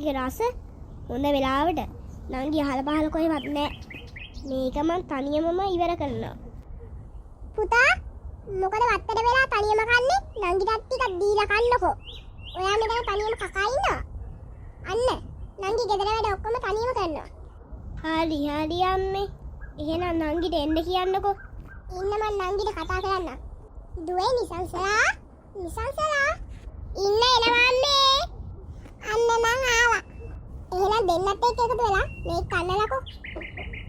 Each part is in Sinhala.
එකේ රස හොඳ වෙලාවට නංගි අහල පහල කොහෙවත් නැහැ. මේක මං තනියමම ඉවර කරනවා. පුතා මොකද වත්තට වෙලා තනියම කන්නේ? නංගිටත් ටිකක් දීලා කන්නකෝ. ඔයා මෙතන තනියම කකා ඉන්නවා. අන්න නංගි ගෙදර වැඩ ඔක්කොම තනියම කරනවා. හරි අම්මේ. එහෙනම් නංගිට එන්න කියන්නකෝ. ඉන්න මං නංගිට කතා කරන්න. දුවේ නිසංසලා ඉන්න එනවා අම්මේ. අන්න මං ආවා. එහෙනම් දෙන්නත් එක්ක එකතු වෙලා මේක කන්නලකෝ.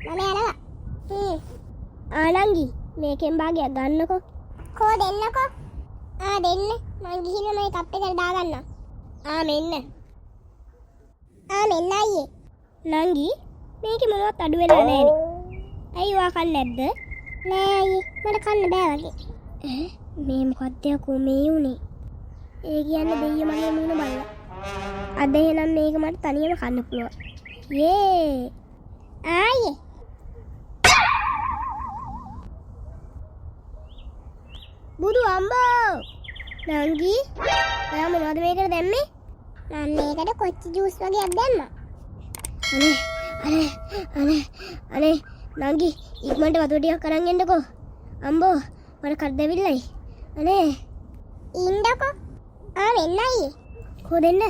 මම යනවා. ආනංගි මේකෙන් භාගයක් ගන්නකෝ. කෝ දෙන්නකෝ. දෙන්න. මං ගිහින් මේ කප් එකට දාගන්නම්. මෙන්න. මෙන්න අයියේ. නංගි මේකේ මොනවත් අඩු වෙලා නැහැනේ. ඇයි ඔයා කන්නේ නැද්ද? නෑ අයියේ මට කන්න බෑ වගේ. මේ මොකක්ද යකෝ මේ උනේ? ඒ කියන්නේ දෙයියෝ මගේ මූණ බලලා. අද එහෙනම් මේක මට තනියම කන්න පුළුවන්. යේ! ආයේ. බුදු අම්බෝ! නංගි, ඔයා මොනවද මේකට දැම්මේ? මම මේකට කොච්චි ජූස් වගේක් දැම්මා. අනේ නංගි ඉක්මනට වතුර ටිකක් අරන් එන්නකෝ. අම්බෝ මට කඩදැවිල්ලයි. අනේ ඉන්නකෝ. මෙන්න අයියේ. කෝ දෙන්න.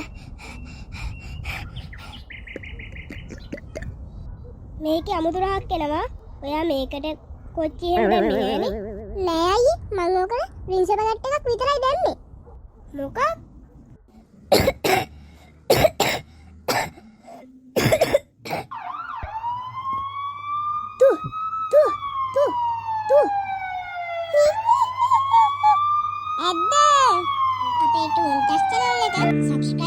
මේකේ අමුතු රහක් එනවා. ඔයා මේකට කොච්චි එහෙම දැම්මේ නෑනේ. නෑ අයියේ මම ඕකට රින්ස පැකට් එකක් විතරයි දැම්මේ. මොකක්? ඇද්ද? අපේ ටූන් ටස් channel එක subscribe